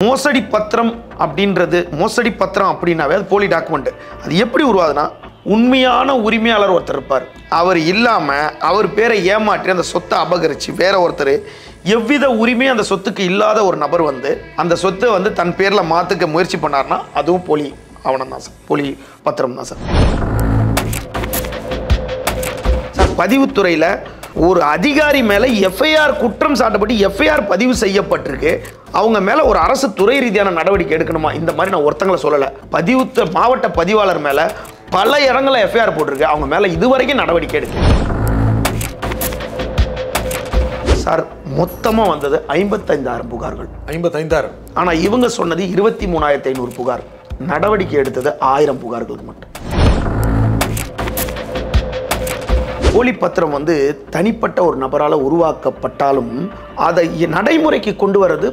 மோசடி பத்திரம் அப்படின்றது மோசடி பத்திரம் அப்படின்னாவே அது போலி டாக்குமெண்ட். அது எப்படி உருவாதுன்னா, உண்மையான உரிமையாளர் ஒருத்தர் இருப்பார், அவர் இல்லாமல் அவர் பேரை ஏமாற்றி அந்த சொத்தை அபகரித்து வேற ஒருத்தர் எவ்வித உரிமையும் அந்த சொத்துக்கு இல்லாத ஒரு நபர் வந்து அந்த சொத்தை வந்து தன் பேரில் மாற்றுக்க முயற்சி பண்ணார்னா அதுவும் போலி ஆவணம் தான் சார், போலி பத்திரம் தான் சார். சார், பதிவுத்துறையில் ஒரு அதிகாரி மேலே எஃப்ஐஆர் குற்றம் சாட்டப்பட்டு எஃப்ஐஆர் பதிவு செய்யப்பட்டிருக்கு, அவங்க மேலே ஒரு அரசு துறை ரீதியான நடவடிக்கை எடுக்கணுமா? இந்த மாதிரி நான் ஒருத்தங்களை சொல்லலை. மாவட்ட பதிவாளர் மேலே பல இடங்களில் எஃப்ஐஆர் போட்டிருக்கு, அவங்க மேலே இதுவரைக்கும் நடவடிக்கை எடுக்க. சார், மொத்தமாக வந்தது 55,000 புகார்கள். 55,000. ஆனால் இவங்க சொன்னது 23,500 புகார். நடவடிக்கை எடுத்தது 1000 புகார்களுக்கு மட்டும். போலி பத்திரம் வந்து தனிப்பட்ட ஒரு நபரால் உருவாக்கப்பட்டாலும் அதை நடைமுறைக்கு கொண்டு வர்றது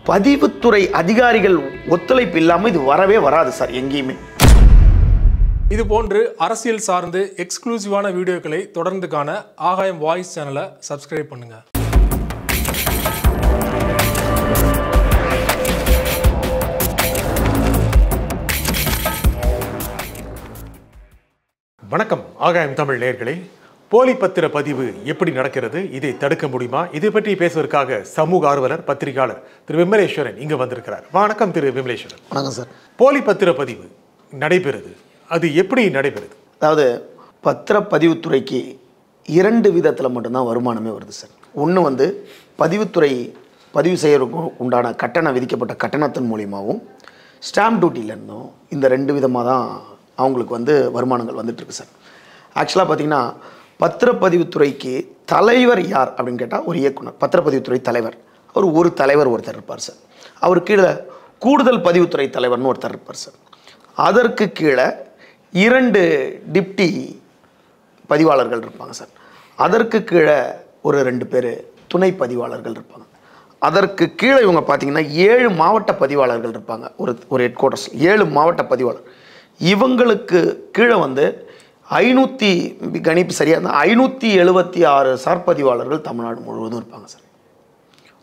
பதிவுத்துறை அதிகாரிகள் ஒத்துழைப்பு இல்லாமல் இது வரவே வராது சார் எங்கேயுமே. இது போன்று அரசியல் சார்ந்து எக்ஸ்க்ளூசிவான வீடியோக்களை தொடர்ந்து காண ஆகாயம் வாய்ஸ் சேனலை சப்ஸ்கிரைப் பண்ணுங்க. வணக்கம் ஆகாயம் தமிழ் நேயர்களே. போலி பத்திர பதிவு எப்படி நடக்கிறது, இதை தடுக்க முடியுமா, இதை பற்றி பேசுவதற்காக சமூக ஆர்வலர் பத்திரிகையாளர் திரு விமலேஸ்வரன் இங்கு வந்திருக்கிறார். வணக்கம் திரு விமலேஸ்வரன். வணக்கம் சார். போலி பத்திர பதிவு நடைபெறுது, அது எப்படி நடைபெறுது? அதாவது பத்திரப்பதிவுத்துறைக்கு 2 விதத்தில் மட்டும்தான் வருமானமே வருது சார். ஒன்று வந்து பதிவுத்துறை பதிவு செய்யறதுக்கு உண்டான கட்டணம் விதிக்கப்பட்ட கட்டணத்தின் மூலியமாகவும் ஸ்டாம்ப் டியூட்டிலேருந்தும் இந்த 2 விதமாக தான் அவங்களுக்கு வந்து வருமானங்கள் வந்துட்டுருக்கு சார். ஆக்சுவலாக பார்த்திங்கன்னா பத்திரப்பதிவுத்துறைக்கு தலைவர் யார் அப்படின்னு கேட்டால் ஒரு இயக்குனர், பத்திரப்பதிவுத்துறை தலைவர். அவர் ஒரு தலைவர் ஒருத்தர் இருப்பார் சார். அவர் கீழே கூடுதல் பதிவுத்துறை தலைவர்னு ஒருத்தர் இருப்பார் சார். அதற்கு கீழே 2 டிப்டி பதிவாளர்கள் இருப்பாங்க சார். அதற்கு கீழே ஒரு 2 பேர் துணை பதிவாளர்கள் இருப்பாங்க. அதற்கு கீழே இவங்க பார்த்திங்கன்னா 7 மாவட்ட பதிவாளர்கள் இருப்பாங்க. ஒரு ஹெட் குவார்ட்டர்ஸ் 7 மாவட்ட பதிவாளர். இவங்களுக்கு கீழே வந்து 500 கணிப்பு சரியாக இருந்தால் 576 சார்பதிவாளர்கள் தமிழ்நாடு முழுவதும் இருப்பாங்க சார்.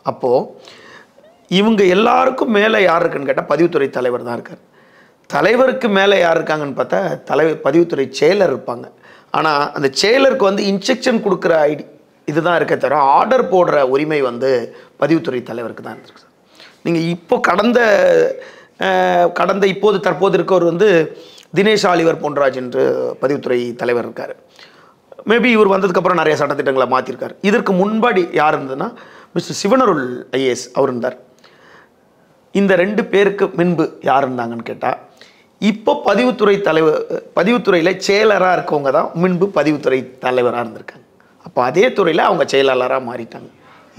அப்போது இவங்க எல்லாருக்கும் மேலே யார் இருக்குன்னு கேட்டால் பதிவுத்துறை தலைவர் தான் இருக்கார். தலைவருக்கு மேலே யார் இருக்காங்கன்னு பார்த்தா பதிவுத்துறை செயலர் இருப்பாங்க. ஆனால் அந்த செயலருக்கு வந்து இன்ஸ்ட்ரக்ஷன் கொடுக்குற இதுதான் இருக்க தவிர ஆர்டர் போடுற உரிமை வந்து பதிவுத்துறை தலைவருக்கு தான் இருந்திருக்கு சார். நீங்கள் இப்போது தற்போது இருக்கவர் வந்து தினேஷ் ஆலிவர் பொன்ராஜ் என்று பதிவுத்துறை தலைவர் இருக்கார். மேபி இவர் வந்ததுக்கப்புறம் நிறைய சட்டத்திட்டங்களை மாற்றிருக்கார். இதற்கு முன்பாடி யார் இருந்ததுன்னா மிஸ்டர் சிவனருள் ஐஏஎஸ் அவர் இருந்தார். இந்த 2 பேருக்கு முன்பு யார் இருந்தாங்கன்னு கேட்டால் இப்போ பதிவுத்துறையில் செயலராக இருக்கவங்க தான் முன்பு பதிவுத்துறை தலைவராக இருந்திருக்காங்க. அப்போ அதே துறையில் அவங்க செயலாளராக மாறிட்டாங்க.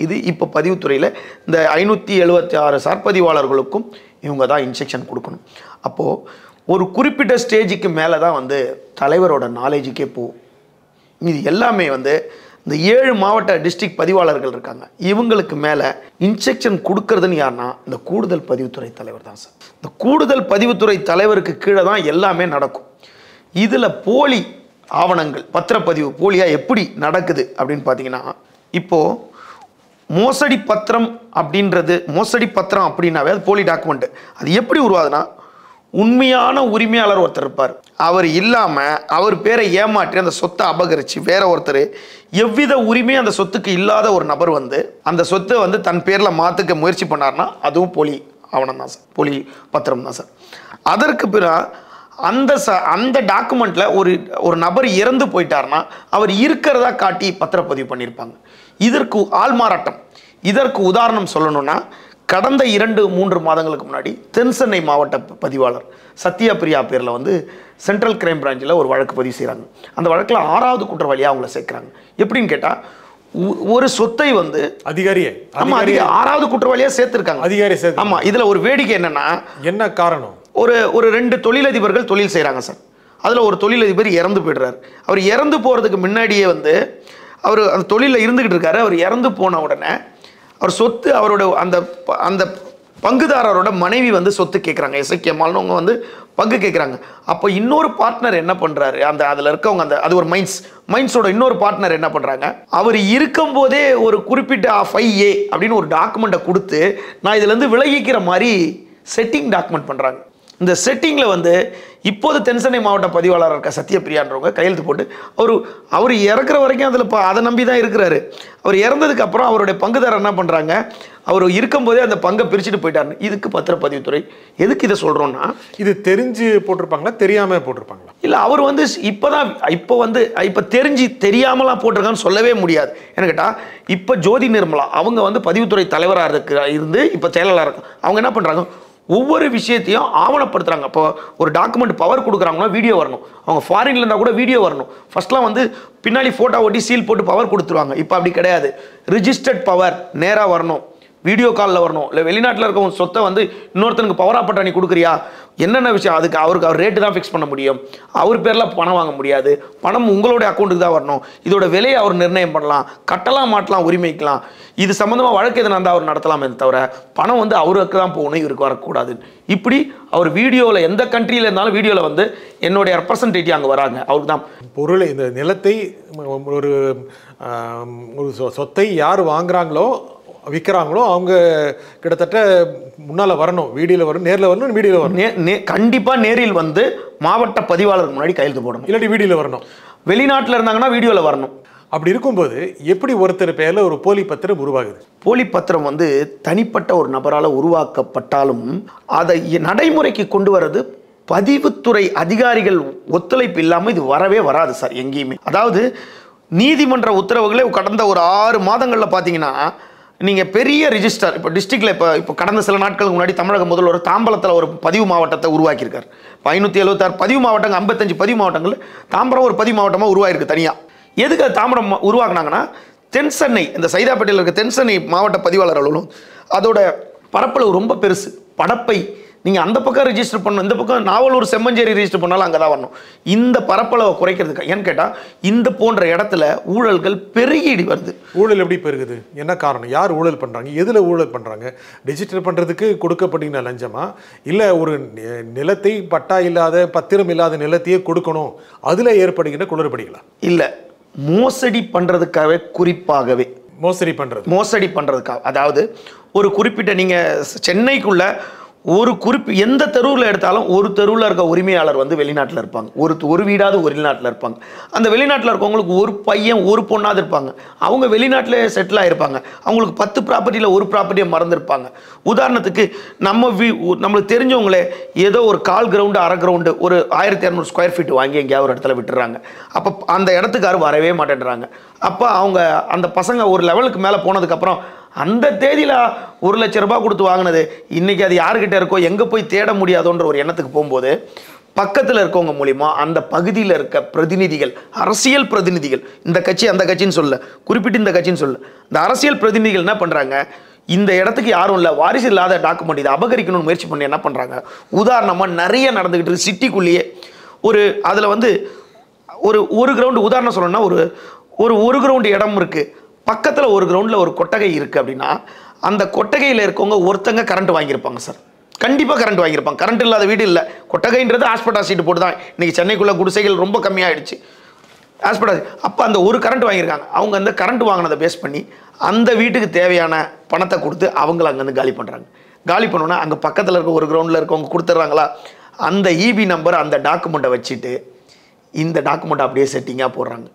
இது இப்போ பதிவுத்துறையில் இந்த 576 சார்பதிவாளர்களுக்கும் இவங்க தான் இன்ஸ்ட்ரக்ஷன் கொடுக்கணும். அப்போது ஒரு குறிப்பிட்ட ஸ்டேஜுக்கு மேலே தான் வந்து தலைவரோட நாலேஜுக்கே போகும். இது எல்லாமே வந்து இந்த 7 மாவட்ட டிஸ்ட்ரிக்ட் பதிவாளர்கள் இருக்காங்க. இவங்களுக்கு மேலே இன்ஸ்ட்ரக்ஷன் கொடுக்கறதுன்னு யாருன்னா இந்த கூடுதல் பதிவுத்துறை தலைவர் தான் சார். இந்த கூடுதல் பதிவுத்துறை தலைவருக்கு கீழே தான் எல்லாமே நடக்கும். இதில் போலி ஆவணங்கள் பத்திரப்பதிவு போலியாக எப்படி நடக்குது அப்படின்னு பார்த்தீங்கன்னா, இப்போது மோசடி பத்திரம் அப்படின்னாவே அது போலி டாக்குமெண்ட். அது எப்படி உருவாதுன்னா, உண்மையான உரிமையாளர் ஒருத்தர் இருப்பார், அவர் இல்லாமல் அவர் பேரை ஏமாற்றி அந்த சொத்தை அபகரித்து வேற ஒருத்தர் எவ்வித உரிமையும் அந்த சொத்துக்கு இல்லாத ஒரு நபர் வந்து அந்த சொத்தை வந்து தன் பேரில் மாற்றுக்க முயற்சி பண்ணார்னா அதுவும் போலி ஆவணம் தான் சார், போலி பத்திரம் தான் சார். அதற்கு பிறகு அந்த டாக்குமெண்ட்டில் ஒரு நபர் இறந்து போயிட்டார்னா அவர் இருக்கிறதா காட்டி பத்திரப்பதிவு பண்ணியிருப்பாங்க. இதற்கு ஆள்மாறாட்டம். இதற்கு உதாரணம் சொல்லணும்னா, கடந்த 2-3 மாதங்களுக்கு முன்னாடி தென்சென்னை மாவட்ட பதிவாளர் சத்யா பிரியா பேரில் வந்து சென்ட்ரல் கிரைம் பிரான்ச்சில் ஒரு வழக்கு பதிவு செய்கிறாங்க. அந்த வழக்கில் 6வது குற்றவாளியாக அவங்கள சேர்க்குறாங்க. எப்படின்னு கேட்டால், ஒரு சொத்தை வந்து அதிகாரியே 6வது குற்றவாளியாக சேர்த்துருக்காங்க. அதிகாரி சேர்த்து. ஆமாம். இதில் ஒரு வேடிக்கை என்னென்னா, என்ன காரணம், ஒரு 2 தொழிலதிபர்கள் தொழில் செய்கிறாங்க சார். அதில் ஒரு தொழிலதிபர் இறந்து போய்டுறாரு. அவர் இறந்து போகிறதுக்கு முன்னாடியே வந்து அவர் அந்த தொழிலில் இருந்துக்கிட்டு இருக்காரு. அவர் இறந்து போன உடனே அவர் சொத்து அவரோட அந்த பங்குதாரரோட மனைவி வந்து சொத்து கேட்குறாங்க. எசக்கியம்மாள்னு அவங்க வந்து பங்கு கேட்குறாங்க. அப்போ இன்னொரு பார்ட்னர் என்ன பண்ணுறாரு, அதில் இருக்கவங்க அது ஒரு மைன்ஸோட இன்னொரு பார்ட்னர் என்ன பண்ணுறாங்க, அவர் இருக்கும்போதே ஒரு குறிப்பிட்ட 5A அப்படின்னு ஒரு டாக்குமெண்ட்டை கொடுத்து நான் இதுலேருந்து விலகிக்கிற மாதிரி செட்டிங் டாக்குமெண்ட் பண்ணுறாங்க. இந்த செட்டிங்கில் வந்து இப்போது தென்சென்னை மாவட்ட பதிவாளர் இருக்க சத்யபிரியான்றவங்க கையெழுத்து போட்டு அவர் இறக்குற வரைக்கும் அதில் அதை நம்பி தான் இருக்கிறாரு. அவர் இறந்ததுக்கு அப்புறம் அவருடைய பங்குதாரர் என்ன பண்ணுறாங்க, அவர் இருக்கும்போதே அந்த பங்கை பிரிச்சுட்டு போயிட்டாரு. இதுக்கு பத்திரப்பதிவுத்துறை எதுக்கு இதை சொல்கிறோன்னா, இது தெரிஞ்சு போட்டிருப்பாங்களா தெரியாமல் போட்டிருப்பாங்களா? இல்லை, அவர் வந்து இப்போ தெரிஞ்சு தெரியாமலாம் போட்டிருக்கான்னு சொல்லவே முடியாது. என்ன கேட்டால், இப்போ ஜோதி நிர்மலா அவங்க வந்து பதிவுத்துறை தலைவராக இருந்து இப்போ செயலாளராக இருக்கு. அவங்க என்ன பண்ணுறாங்க, ஒவ்வொரு விஷயத்தையும் ஆவணப்படுத்துகிறாங்க. இப்போ ஒரு டாக்குமெண்ட் பவர் கொடுக்குறாங்கன்னா வீடியோ வரணும். அவங்க ஃபாரின்ல இருந்தால் கூட வீடியோ வரணும். ஃபர்ஸ்ட்லாம் வந்து பின்னாடி ஃபோட்டோ ஒட்டி சீல் போட்டு பவர் கொடுத்துருவாங்க. இப்போ அப்படி கிடையாது. ரிஜிஸ்டர்ட் பவர் நேராக வரணும், வீடியோ காலில் வரணும். இல்லை வெளிநாட்டில் இருக்க உன் சொத்தை வந்து இன்னொருத்தனுக்கு பவர் ஆஃப் பண்ணி கொடுக்குறியா, என்னென்ன விஷயம், அதுக்கு அவர் ரேட்டு தான் ஃபிக்ஸ் பண்ண முடியும். அவர் பேரில் பணம் வாங்க முடியாது. பணம் உங்களுடைய அக்கௌண்ட்டுக்கு தான் வரணும். இதோட விலையை அவர் நிர்ணயம் பண்ணலாம், கட்டலாம், மாட்டலாம், உரிமைக்கலாம். இது சம்மந்தமாக வழக்கு எதுனா இருந்தால் அவர் நடத்தலாமே தவிர பணம் வந்து அவருக்கு தான் போகணும், இவருக்கு வரக்கூடாது. இப்படி அவர் வீடியோவில் எந்த கண்ட்ரியில் இருந்தாலும் வீடியோவில் வந்து என்னுடைய ரெப்ரசன்டேட்டிவ் அங்கே வராங்க, அவருக்கு தான் பொருளை, இந்த நிலத்தை, ஒரு சொத்தை யார் வாங்குறாங்களோ விற்கிறாங்களோ அவங்க கிட்டத்தட்ட முன்னால் வரணும், வீடியோவில் வரணும், நேரில் வரணும், வீடியோவில் வரணும். கண்டிப்பாக நேரில் வந்து மாவட்ட பதிவாளருக்கு முன்னாடி கையெழுத்து போடணும், இல்லாட்டி வீடியோவில் வரணும். வெளிநாட்டில் இருந்தாங்கன்னா வீடியோவில் வரணும். அப்படி இருக்கும்போது எப்படி ஒருத்தர் பேரில் ஒரு போலி பத்திரம் உருவாகுது? போலி பத்திரம் வந்து தனிப்பட்ட ஒரு நபரால் உருவாக்கப்பட்டாலும் அதை நடைமுறைக்கு கொண்டு வர்றது பதிவுத்துறை அதிகாரிகள் ஒத்துழைப்பு இல்லாமல் இது வரவே வராது சார் எங்கேயுமே. அதாவது நீதிமன்ற உத்தரவுகளே கடந்த ஒரு 6 மாதங்களில் பார்த்தீங்கன்னா, நீங்கள் பெரிய ரிஜிஸ்டர் இப்போ டிஸ்ட்ரிக்டில் இப்போ கடந்த சில நாட்களுக்கு முன்னாடி தமிழக முதல்வர் தாம்பரத்தில் ஒரு பதிவு மாவட்டத்தை உருவாக்கியிருக்கார். 576 பதிவு மாவட்டங்கள், 55 பதிவு மாவட்டங்கள், தாம்பரம் ஒரு பதிவு மாவட்டமாக உருவாயிருக்கு தனியாக. எதுக்கு அது தாம்பரம் உருவாக்குனாங்கன்னா, தென்சென்னை, இந்த சைதாப்பேட்டையில் இருக்க தென்சென்னை மாவட்ட பதிவாளர் அலுவலகம் அதோட பரப்பளவு ரொம்ப பெருசு. படப்பை நீங்கள் அந்த பக்கம் ரிஜிஸ்டர் பண்ணணும், இந்த பக்கம் நாவலூர் செம்மஞ்சேரி ரிஜிஸ்டர் பண்ணாலும் அங்கே தான் வரணும். இந்த பரப்பளவை குறைக்கிறதுக்கு ஏன்னு கேட்டால் இந்த போன்ற இடத்துல ஊழல்கள் பெருகி வருது. ஊழல் எப்படி பெருகுது, என்ன காரணம், யார் ஊழல் பண்ணுறாங்க, எதில் ஊழல் பண்ணுறாங்க? டிஜிட்டல் பண்ணுறதுக்கு கொடுக்கப்படுகிற லஞ்சமா, இல்லை ஒரு நிலத்தை பட்டா இல்லாத பத்திரம் இல்லாத நிலத்தையே கொடுக்கணும், அதில் ஏற்படுகின்ற குளறுபடிகளா? இல்லை, மோசடி பண்ணுறதுக்காகவே, குறிப்பாகவே மோசடி பண்ணுறதுக்காக. அதாவது ஒரு குறிப்பிட்ட நீங்கள் சென்னைக்குள்ள எந்த தெருவில் எடுத்தாலும் ஒரு தெருவில் இருக்க உரிமையாளர் வந்து வெளிநாட்டில் இருப்பாங்க. ஒரு வீடாவது வெளிநாட்டில் இருப்பாங்க. அந்த வெளிநாட்டில் இருக்கவங்களுக்கு ஒரு பையன் ஒரு பொண்ணாவது இருப்பாங்க. அவங்க வெளிநாட்டில் செட்டில் ஆகிருப்பாங்க. அவங்களுக்கு 10 ப்ராப்பர்ட்டியில் ஒரு ப்ராப்பர்ட்டியை மறந்துருப்பாங்க. உதாரணத்துக்கு நம்மளுக்கு தெரிஞ்சவங்களே ஏதோ ஒரு 1/4 கிரவுண்டு 1/2 கிரவுண்டு ஒரு 1200 ஸ்கொயர் ஃபீட் வாங்கி எங்கேயாவது ஒரு இடத்துல விட்டுறாங்க. அப்போ அந்த இடத்துக்கு யாரும் வரவே மாட்டேன்றாங்க. அப்போ அவங்க அந்த பசங்க ஒரு லெவலுக்கு மேலே போனதுக்கப்புறம் அந்த தேதியில் 1 லட்ச ரூபாய் கொடுத்து வாங்கினது இன்றைக்கி அது யாருக்கிட்ட இருக்கோ, எங்கே போய் தேட முடியாதோன்ற ஒரு எண்ணத்துக்கு போகும்போது பக்கத்தில் இருக்கவங்க மூலிமா அந்த பகுதியில் இருக்க பிரதிநிதிகள், அரசியல் பிரதிநிதிகள், இந்த கட்சி அந்த கட்சின்னு சொல்ல, குறிப்பிட்டு இந்த கட்சின்னு சொல்ல, இந்த அரசியல் பிரதிநிதிகள் என்ன பண்ணுறாங்க, இந்த இடத்துக்கு யாரும் இல்லை, வாரிசு இல்லாத டாக்குமெண்ட் இதை அபகரிக்கணும்னு முயற்சி பண்ணி என்ன பண்ணுறாங்க. உதாரணமாக நிறைய நடந்துக்கிட்டு இருக்கு சிட்டிக்குள்ளேயே. அதில் வந்து ஒரு கிரவுண்டு உதாரணம் சொல்லணும்னா, ஒரு கிரவுண்டு இடம் இருக்குது, பக்கத்தில் ஒரு கிரவுண்டில் ஒரு கொட்டகை இருக்குது அப்படின்னா, அந்த கொட்டகையில் இருக்கவங்க ஒருத்தங்க கரண்ட் வாங்கியிருப்பாங்க சார். கண்டிப்பாக கரண்ட் வாங்கியிருப்பாங்க. கரண்ட் இல்லாத வீடு இல்லை. கொட்டகைன்றது ஆஸ்பெட்டா சீட்டு போட்டு தான் இன்றைக்கி சென்னைக்குள்ளே குடிசைகள் ரொம்ப கம்மியாகிடுச்சு. ஆஸ்பெட்டா அப்போ அந்த ஒரு கரண்ட் வாங்கியிருக்காங்க. அவங்க அந்த கரண்ட் வாங்கினதை பேஸ் பண்ணி அந்த வீட்டுக்கு தேவையான பணத்தை கொடுத்து அவங்கள அங்கேருந்து காலி பண்ணுறாங்க. காலி பண்ணோன்னா அங்கே பக்கத்தில் இருக்க ஒரு கிரவுண்டில் இருக்கவங்க கொடுத்துட்றாங்களா, அந்த இபி நம்பர் அந்த டாக்குமெண்ட்டை வச்சுட்டு இந்த டாக்குமெண்ட்டை அப்படியே செட்டிங்காக போடுறாங்க.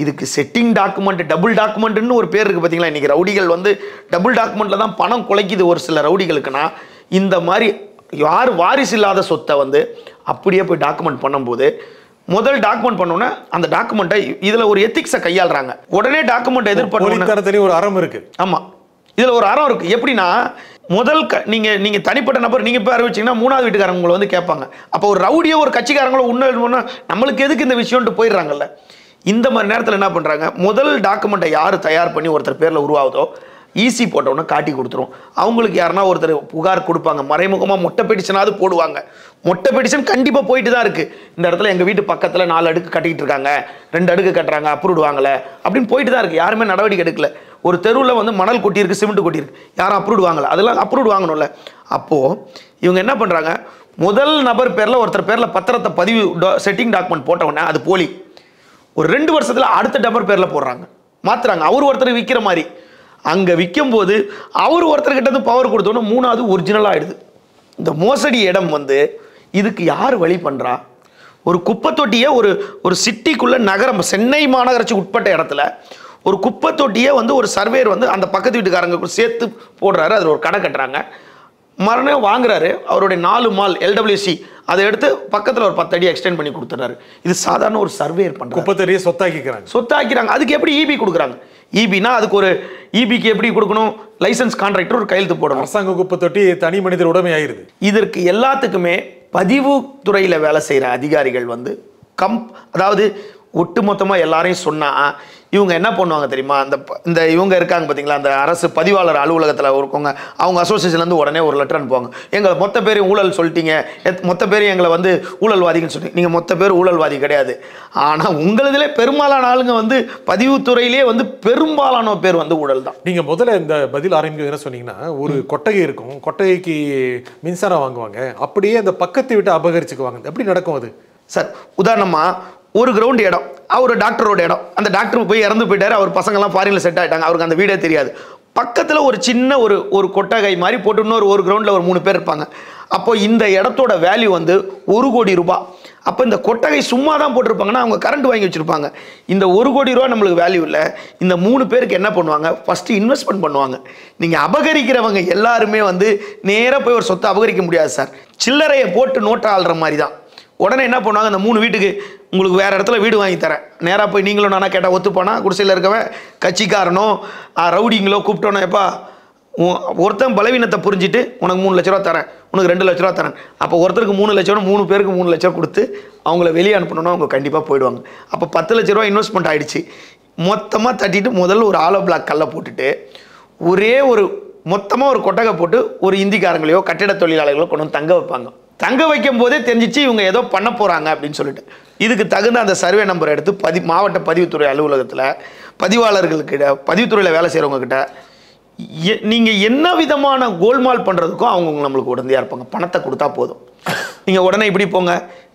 இதுக்கு செட்டிங் டாக்குமெண்ட், டபுள் டாக்குமெண்ட்னு ஒரு பேர் இருக்குது பார்த்தீங்களா. இன்றைக்கி ரவுடிகள் வந்து டபுள் டாக்குமெண்ட்டில் தான் பணம் குலைக்குது ஒரு சில ரவுடிகளுக்குன்னா. இந்த மாதிரி யார் வாரிசு இல்லாத சொத்தை வந்து அப்படியே போய் டாக்குமெண்ட் பண்ணும்போது, முதல் டாக்குமெண்ட் பண்ணோன்னா அந்த டாக்குமெண்ட்டை இதில் ஒரு எத்திக்ஸை கையாளுறாங்க. உடனே டாக்குமெண்ட் எதிர்பார்த்து ஒரு அறம் இருக்குது. ஆமாம், இதில் ஒரு அறம் இருக்குது. எப்படின்னா, முதல் நீங்கள் தனிப்பட்ட நபர் நீங்கள் போய் அறிவிச்சிங்கன்னா 3வது வீட்டுக்காரங்க உங்களை வந்து கேட்பாங்க. அப்போ ஒரு ரவுடியோ ஒரு கட்சிக்காரங்களோ உண்மை நம்மளுக்கு எதுக்கு இந்த விஷயம்ட்டு போயிடுறாங்கல்ல. இந்த மாதிரி நேரத்தில் என்ன பண்ணுறாங்க, முதல் டாக்குமெண்ட்டை யார் தயார் பண்ணி ஒருத்தர் பேரில் உருவாகுதோ ஈஸி போட்டோன்னா காட்டி கொடுத்துரும். அவங்களுக்கு யாருன்னா ஒருத்தர் புகார் கொடுப்பாங்க, மறைமுகமாக மொட்டை பெட்டிஷனாவது போடுவாங்க. மொட்டை பெட்டிஷன் கண்டிப்பாக போயிட்டு தான் இருக்குது. இந்த இடத்துல எங்கள் வீட்டு பக்கத்தில் 4 அடுக்கு கட்டிக்கிட்டு இருக்காங்க, 2 அடுக்கு கட்டுறாங்க, அப்ரூவ்டு வாங்கலை அப்படின்னு போயிட்டு தான் இருக்குது. யாருமே நடவடிக்கை எடுக்கல. ஒரு தெருவில் வந்து மணல் கொட்டியிருக்கு, சிமெண்ட் கொட்டியிருக்கு, யாரும் அப்ரூவ்டு வாங்கலை, அதெல்லாம் அப்ரூவ்டு வாங்கணும்ல. அப்போது இவங்க என்ன பண்ணுறாங்க, முதல் நபர் பேரில் ஒருத்தர் பேரில் பத்திரத்தை பதிவு செட்டிங் டாக்குமெண்ட் போட்ட உடனே அது போலி. ஒரு 2 வருஷத்தில் அடுத்த நபர் பேரில் போடுறாங்க, மாற்றுறாங்க. அவர் ஒருத்தர் விற்கிற மாதிரி அங்கே விற்கும் போது அவர் ஒருத்தர்கிட்ட பவர் கொடுத்தோன்னா 3வது ஒரிஜினலாக ஆகிடுது. இந்த மோசடி இடம் வந்து இதுக்கு யார் வழி பண்ணுறா? ஒரு குப்பை தொட்டியை ஒரு சிட்டிக்குள்ளே நகரம், சென்னை மாநகராட்சி உட்பட்ட இடத்துல ஒரு குப்பை தொட்டியை வந்து ஒரு சர்வேர் வந்து அந்த பக்கத்து வீட்டுக்காரங்க சேர்த்து போடுறாரு, அதில் ஒரு கடை கட்டுறாங்க, மறுநாள் வாங்குறாரு. அவருடைய 4 மால் LWC அதை எடுத்து பக்கத்தில் ஒரு 10 அடி எக்ஸ்டெண்ட் பண்ணி கொடுத்துறாரு. இது சாதாரண ஒரு சர்வேர் பண்ணுறாங்க, குப்பை தொட்டியை சொத்தாக்கிக்கிறாங்க. அதுக்கு எப்படி EB கொடுக்குறாங்க? EBனா அதுக்கு ஒரு EBக்கு எப்படி கொடுக்கணும், லைசன்ஸ் கான்ட்ராக்டர் ஒரு கையெழுத்து போடணும். அரசாங்க குப்பை தொட்டி தனி மனிதர் உடைமை ஆயிருது. இதற்கு எல்லாத்துக்குமே பதிவு துறையில் வேலை செய்கிற அதிகாரிகள் வந்து அதாவது ஒட்டுமொத்தமாக எல்லாரையும் சொன்னால் இவங்க என்ன பண்ணுவாங்க தெரியுமா? இந்த இவங்க இருக்காங்க பார்த்தீங்களா, அந்த அரசு பதிவாளர் அலுவலகத்தில் இருக்கவங்க, அவங்க அசோசியேஷன்லேருந்து உடனே ஒரு லெட்டர் அனுப்புவாங்க. எங்களை மொத்த பேரையும் ஊழல் சொல்லிட்டீங்க, மொத்த பேரையும் எங்களை வந்து ஊழல்வாதின்னு சொல்லி. நீங்கள் மொத்த பேர் ஊழல்வாதி கிடையாது. ஆனால் உங்களதிலே பெரும்பாலான ஆளுங்க வந்து பதிவுத்துறையிலே வந்து பெரும்பாலான பேர் வந்து ஊழல் தான். நீங்கள் முதல்ல இந்த பதில் ஆரம்பிக்க என்ன சொன்னீங்கன்னா, ஒரு கொட்டகை இருக்கும், கொட்டகைக்கு மின்சாரம் வாங்குவாங்க, அப்படியே அந்த பக்கத்தை விட்டு அபகரிச்சுக்குவாங்க. எப்படி நடக்கும் அது சார்? உதாரணமாக ஒரு கிரவுண்ட் இடம், அவர் டாக்டரோட இடம், அந்த டாக்டர் போய் இறந்து போயிட்டார், அவர் பசங்கள்லாம் ஃபாரினில் செட் ஆகிட்டாங்க, அவருக்கு அந்த வீடே தெரியாது. பக்கத்தில் ஒரு சின்ன ஒரு கொட்டகை மாதிரி போட்டு இன்னொரு ஒரு கிரவுண்டில் ஒரு 3 பேர் இருப்பாங்க. அப்போ இந்த இடத்தோட வேல்யூ வந்து 1 கோடி ரூபாய். அப்போ இந்த கொட்டகை சும்மா தான் போட்டிருப்பாங்கன்னா அவங்க கரண்ட் வாங்கி வச்சுருப்பாங்க. இந்த 1 கோடி ரூபா நம்மளுக்கு வேல்யூ இல்லை. இந்த 3 பேருக்கு என்ன பண்ணுவாங்க, ஃபஸ்ட்டு இன்வெஸ்ட்மெண்ட் பண்ணுவாங்க. நீங்கள் அபகரிக்கிறவங்க எல்லாருமே வந்து நேராக போய் ஒரு சொத்தை அபகரிக்க முடியாது சார், சில்லறையை போட்டு நோட்டை ஆள்ற மாதிரி தான். உடனே என்ன பண்ணுவாங்க, அந்த 3 வீட்டுக்கு உங்களுக்கு வேறு இடத்துல வீடு வாங்கி தரேன், நேராக போய் நீங்களும் நானா கேட்டால் ஒத்துப்போனா, குடிசையில் இருக்கவன் கட்சிக்காரனோ ரவுடிங்களோ கூப்பிட்டோன்னோ, எப்பா ஒருத்தன் பலவீனத்தை புரிஞ்சுட்டு உனக்கு 3 லட்ச ரூபா தரேன், உனக்கு 2 லட்ச ரூபா தரேன். அப்போ ஒருத்தருக்கு 3 லட்ச ரூபா, 3 பேருக்கு 3 லட்ச ரூபா கொடுத்து அவங்கள வெளியே அனுப்பணும்னா அவங்க கண்டிப்பாக போயிடுவாங்க. அப்போ 10 லட்ச ரூபா இன்வெஸ்ட்மெண்ட் ஆகிடுச்சு. மொத்தமாக தட்டிட்டு முதல்ல ஒரு ஆலோ பிளாக் கல்லை போட்டுட்டு மொத்தமாக ஒரு கொட்டகை போட்டு ஒரு இந்திக்காரங்களையோ கட்டிட தொழிலாளர்களோ கொண்டு வந்து தங்க வைப்பாங்க. தங்க வைக்கும் போதே தெரிஞ்சிச்சு இவங்க ஏதோ பண்ண போகிறாங்க அப்படின்னு சொல்லிட்டு. இதுக்கு தகுந்த அந்த சர்வே நம்பரை எடுத்து மாவட்ட பதிவுத்துறை அலுவலகத்தில் பதிவாளர்கள்கிட்ட, பதிவுத்துறையில் வேலை செய்கிறவங்கக்கிட்ட நீங்கள் என்ன விதமான கோல்மால் பண்ணுறதுக்கும் அவங்க நம்மளுக்கு உடனடியாக இருப்பாங்க. பணத்தை கொடுத்தா போதும், நீங்கள் உடனே இப்படி போங்க.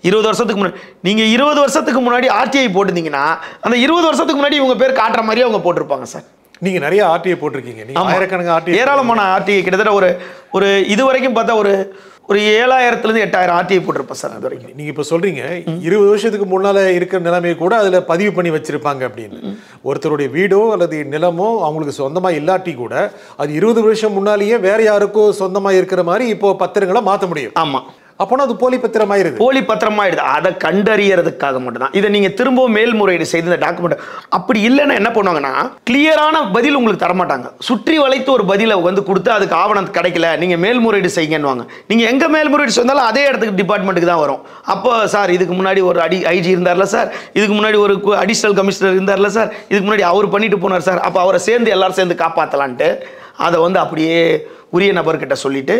20 வருஷத்துக்கு முன்னாடி நீங்கள் 20 வருஷத்துக்கு முன்னாடி RTI போட்டிருந்தீங்கன்னா அந்த 20 வருஷத்துக்கு முன்னாடி இவங்க பேர் காட்டுற மாதிரியே அவங்க போட்டிருப்பாங்க சார். நீங்கள் நிறைய RTI போட்டிருக்கீங்க, நீங்கள் ஆயிரக்கணக்கான RTI, ஏராளமான RTI, கிட்டத்தட்ட ஒரு இது வரைக்கும் பார்த்தா ஒரு 7000 8,000 RTI போட்டிருப்பேன் சார். அது வரைக்கும். நீங்கள் இப்போ சொல்கிறீங்க 20 வருஷத்துக்கு முன்னால் இருக்கிற நிலைமையை கூட அதில் பதிவு பண்ணி வச்சுருப்பாங்க அப்படின்னு. ஒருத்தருடைய வீடோ அல்லது நிலமோ அவங்களுக்கு சொந்தமாக இல்லாட்டி கூட அது 20 வருஷம் முன்னாலேயே வேறு யாருக்கோ சொந்தமாக இருக்கிற மாதிரி இப்போது பத்திரங்களை மாற்ற முடியும். ஆமாம், அப்போனா அது போலி பத்திரமாயிருது. போலி பத்திரமாயிடுது. அதை கண்டறியறதுக்காக மட்டும்தான் இதை நீங்கள் திரும்பவும் மேல்முறையீடு செய்து இந்த டாக்குமெண்ட். அப்படி இல்லைன்னா என்ன பண்ணுவாங்கன்னா, கிளியரான பதில் உங்களுக்கு தரமாட்டாங்க, சுற்றி வளைத்து ஒரு பதிலை வந்து கொடுத்து அதுக்கு ஆவணம் கிடைக்கல, நீங்கள் மேல்முறையீடு செய்யுங்கன்னுவாங்க. நீங்கள் எங்கே மேல்முறையீடு சொன்னாலும் அதே இடத்துக்கு டிபார்ட்மெண்ட்டுக்கு தான் வரும். அப்போ சார் இதுக்கு முன்னாடி ஒரு IG இருந்தார்ல சார், இதுக்கு முன்னாடி ஒரு அடிஷனல் கமிஷனர் இருந்தார்ல சார், இதுக்கு முன்னாடி அவர் பண்ணிட்டு போனார் சார், அப்போ அவரை சேர்ந்து எல்லாரும் சேர்ந்து காப்பாற்றலான்ட்டு அதை வந்து அப்படியே உரிய நபர்கிட்ட சொல்லிட்டு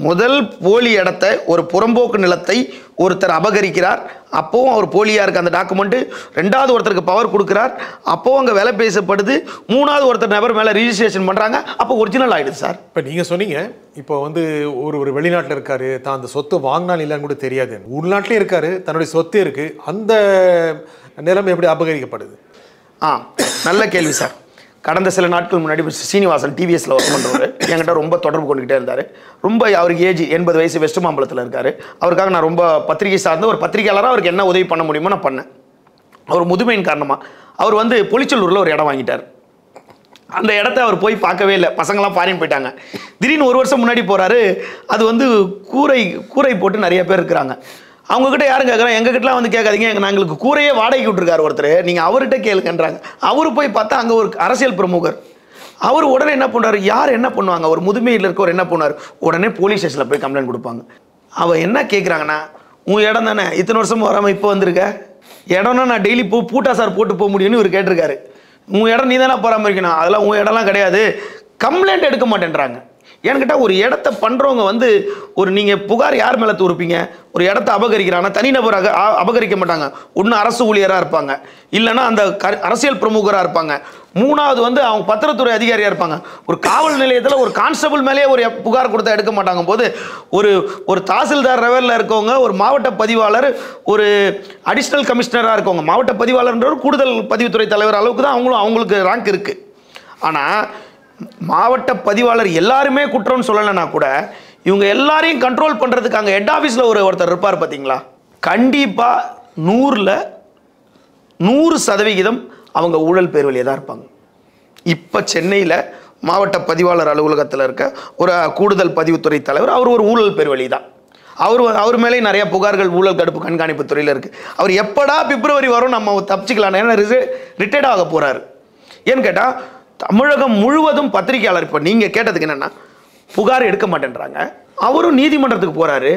முதல் போலி இடத்தை, ஒரு புறம்போக்கு நிலத்தை ஒருத்தர் அபகரிக்கிறார், அப்போவும் அவர் போலியாக இருக்க அந்த டாக்குமெண்ட்டு. 2வது ஒருத்தருக்கு பவர் கொடுக்குறார், அப்போவும் அங்கே வேலை பேசப்படுது. 3வது ஒருத்தர் நபர் மேலே ரிஜிஸ்ட்ரேஷன் பண்ணுறாங்க, அப்போ ஒரிஜினல் ஆகிடுது சார். இப்போ நீங்கள் சொன்னீங்க, இப்போ வந்து ஒரு வெளிநாட்டில் இருக்காரு, தான் அந்த சொத்து வாங்கினால் இல்லைன்னு கூட தெரியாது, உள்நாட்டிலே இருக்காரு, தன்னுடைய சொத்து இருக்குது, அந்த நிலைமை எப்படி அபகரிக்கப்படுது? நல்ல கேள்வி சார். கடந்த சில நாட்கள் முன்னாடி சீனிவாசன் TVSல ஒர்க் பண்ணுறவர் என்கிட்ட ரொம்ப தொடர்பு கொண்டுகிட்டே இருந்தார். ரொம்ப அவருக்கு ஏஜ் 80 வயசு, வெஸ்ட் மாம்பலத்தில் இருக்கார். அவருக்காக நான் ரொம்ப பத்திரிகை சார்ந்த ஒரு பத்திரிகையாளராக அவருக்கு என்ன உதவி பண்ண முடியுமோ நான் பண்ணேன். அவர் முதுமையின் காரணமாக அவர் வந்து பொலிச்சலூரில் ஒரு இடம் வாங்கிட்டார். அந்த இடத்த அவர் போய் பார்க்கவே இல்லை, பசங்களாம் ஃபாரின் போயிட்டாங்க. திடீர்னு 1 வருஷம் முன்னாடி போகிறாரு, அது வந்து கூரை போட்டு நிறைய பேர் இருக்கிறாங்க. அவங்ககிட்ட யாரும் கேட்குறாங்க, எங்ககிட்டலாம் வந்து கேட்காதீங்க, நாங்களுக்கு கூரையே வாடகைக்கு விட்டுருக்காரு ஒருத்தர், நீங்கள் அவர்கிட்ட கேளுங்கன்றாங்க. அவரு போய் பார்த்தா அங்கே ஒரு அரசியல் பிரமுகர். அவர் உடனே என்ன பண்ணுறாரு, யார் என்ன பண்ணுவாங்க, ஒரு முதுமையில் இருக்கவர் என்ன பண்ணுவார், உடனே போலீஸ் ஸ்டேஷனில் போய் கம்ப்ளைண்ட் கொடுப்பாங்க. அவள் என்ன கேட்குறாங்கன்னா, உன் இடம் தானே, இத்தனை வருஷம் வராமல் இப்போ வந்திருக்க, இடம்னா நான் டெய்லி பூட்டா சார் போட்டு போக முடியும்னு இவர் கேட்டிருக்காரு. உன் இடம் நீ தானே பராமரிக்கணும், அதெல்லாம் உன் இடம்லாம் கிடையாது, கம்ப்ளைண்ட் எடுக்க மாட்டேன்றாங்க. ஏன்னு கேட்டால் ஒரு இடத்த பண்ணுறவங்க வந்து நீங்கள் புகார் யார் மேலே தூருப்பீங்க, ஒரு இடத்த அபகரிக்கிறாங்கன்னா தனிநபராக அபகரிக்க மாட்டாங்க. ஒன்று அரசு ஊழியராக இருப்பாங்க, இல்லைன்னா அந்த அரசியல் பிரமுகராக இருப்பாங்க. மூணாவது வந்து அவங்க பத்திரத்துறை அதிகாரியாக இருப்பாங்க. ஒரு காவல் நிலையத்தில் ஒரு கான்ஸ்டபிள் மேலேயே ஒரு புகார் கொடுத்தா எடுக்க மாட்டாங்க போது ஒரு தாசில்தார் லெவலில் இருக்கவங்க, ஒரு மாவட்ட பதிவாளர், ஒரு அடிஷ்னல் கமிஷனராக இருக்கவங்க, மாவட்ட பதிவாளர்ன்ற கூடுதல் பதிவுத்துறை தலைவர் அளவுக்கு தான் அவங்களுக்கு ரேங்க் இருக்குது. ஆனால் மாவட்ட பதிவாளர் எல்லாருமே குற்றம்னு சொல்லலைன்னா கூட இவங்க எல்லாரையும் கண்ட்ரோல் பண்ணுறதுக்கு அங்கே ஹெட் ஆஃபீஸில் ஒருத்தர் இருப்பார் பார்த்தீங்களா, கண்டிப்பாக 100% அவங்க ஊழல் பேர்வழியாக தான் இருப்பாங்க. இப்போ சென்னையில் மாவட்ட பதிவாளர் அலுவலகத்தில் இருக்க ஒரு கூடுதல் பதிவுத்துறை தலைவர், அவர் ஒரு ஊழல் பேர்வழி தான். அவர் மேலே நிறைய புகார்கள் ஊழல் தடுப்பு கண்காணிப்பு துறையில் இருக்குது. அவர் எப்படா பிப்ரவரி வரும் நம்ம தப்பிச்சிக்கலாம், ஏன்னா ரிட்டையர்ட் ஆக போகிறாரு. ஏன்னு கேட்டால் தமிழகம் முழுவதும் பத்திரிகையாளர், இப்போ நீங்கள் கேட்டதுக்கு என்னென்னா புகார் எடுக்க மாட்டேன்றாங்க. அவரும் நீதிமன்றத்துக்கு போகிறாரு.